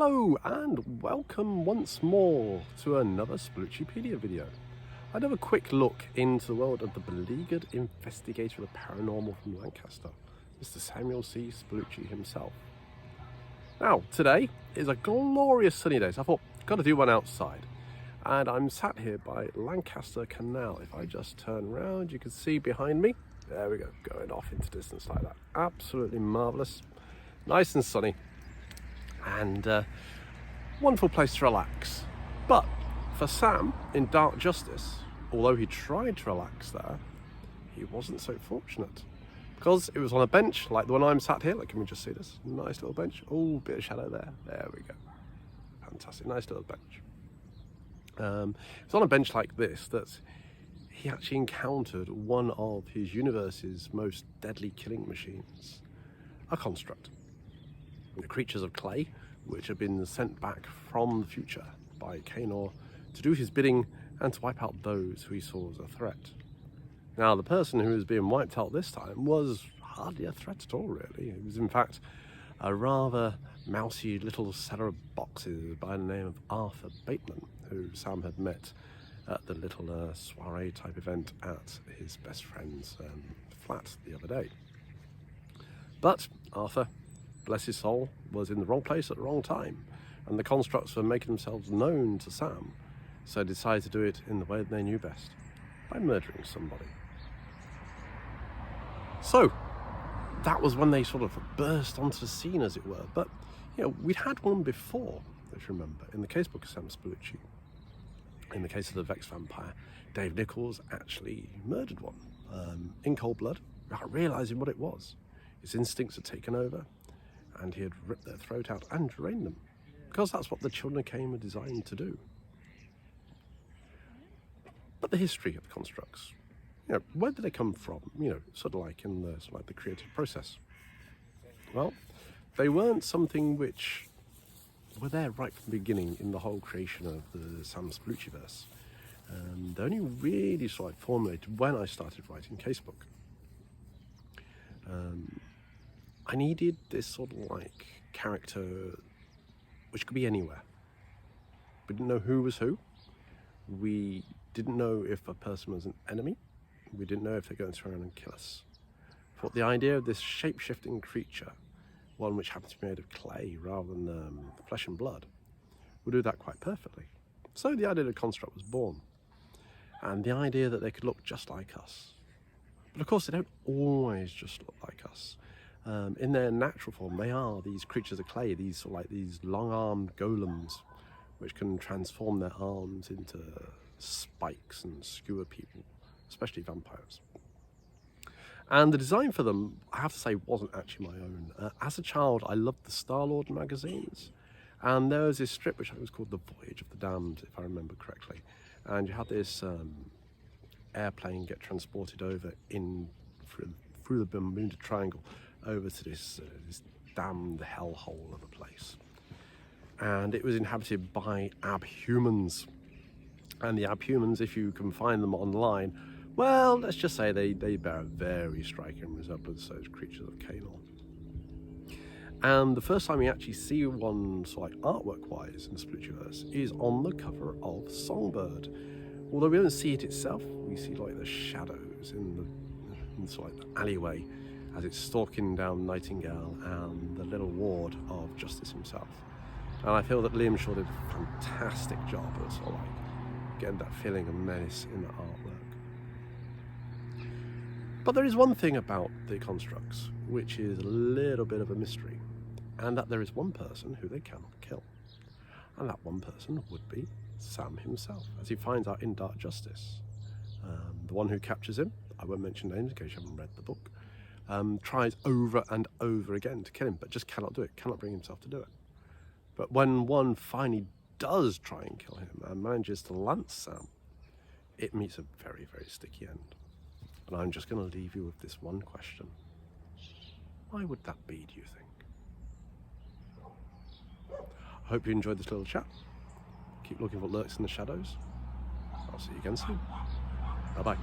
Hello and welcome once more to another Spalluccipedia video. Another quick look into the world of the beleaguered investigator of the paranormal from Lancaster, Mr. Samuel C. Spallucci himself. Now, today is a glorious sunny day, so I thought, got to do one outside. And I'm sat here by Lancaster Canal. If I just turn around, you can see behind me. There we go, going off into distance like that. Absolutely marvellous. Nice and sunny. And wonderful place to relax. But for Sam in Dark Justice, although he tried to relax there, he wasn't so fortunate, because it was on a bench like the one I'm sat here. Like, can we just see this nice little bench? Oh, bit of shadow there. There we go. Fantastic, nice little bench. It was on a bench like this that he actually encountered one of his universe's most deadly killing machines, a construct. The creatures of clay, which had been sent back from the future by Kanor to do his bidding and to wipe out those who he saw as a threat. Now, the person who was being wiped out this time was hardly a threat at all, really. It was, in fact, a rather mousy little seller of boxes by the name of Arthur Bateman, who Sam had met at the little soiree type event at his best friend's flat the other day. But Arthur, bless his soul, was in the wrong place at the wrong time, and the constructs were making themselves known to Sam, so they decided to do it in the way they knew best, by murdering somebody. So that was when they sort of burst onto the scene, as it were. But we'd had one before, if you remember, in the casebook of Sam Spallucci. In the case of the Vex vampire, Dave Nichols actually murdered one in cold blood, without realising what it was. His instincts had taken over, and he had ripped their throat out and drained them, because that's what the children of Cain were designed to do. But the history of the constructs, where did they come from? Sort of like in the creative process. Well, they weren't something which were there right from the beginning in the whole creation of the Sam Spallucciverse. They only really sort of formulated when I started writing Casebook. I needed this sort of like character which could be anywhere. We didn't know who was who. We didn't know if a person was an enemy. We didn't know if they're going to turn around and kill us. But the idea of this shape-shifting creature, one which happens to be made of clay rather than flesh and blood, would do that quite perfectly. So the idea of the construct was born. And the idea that they could look just like us. But of course, they don't always just look like us. In their natural form, they are these creatures of clay, these sort of like these long-armed golems, which can transform their arms into spikes and skewer people, especially vampires. And the design for them, I have to say, wasn't actually my own. As a child, I loved the Star-Lord magazines, and there was this strip which was called The Voyage of the Damned, if I remember correctly. And you had this airplane get transported over through the Bermuda Triangle over to this damned hellhole of a place. And it was inhabited by abhumans. And the abhumans, if you can find them online, well, let's just say they bear a very striking resemblance to those creatures of Kanor. And the first time we actually see one sort of like artwork-wise in the Spallucciverse is on the cover of Songbird. Although we don't see it itself, we see like the shadows in sort of like the alleyway as it's stalking down Nightingale and the little ward of Justice himself. And I feel that Liam Shaw did a fantastic job of sort of like getting that feeling of menace in the artwork. But there is one thing about the constructs which is a little bit of a mystery, and that there is one person who they cannot kill. And that one person would be Sam himself, as he finds out in Dark Justice. The one who captures him, I won't mention names in case you haven't read the book, tries over and over again to kill him, but just cannot do it, cannot bring himself to do it. But when one finally does try and kill him and manages to lance Sam, it meets a very, very sticky end. And I'm just going to leave you with this one question. Why would that be, do you think? I hope you enjoyed this little chat. Keep looking for what lurks in the shadows. I'll see you again soon. Bye-bye.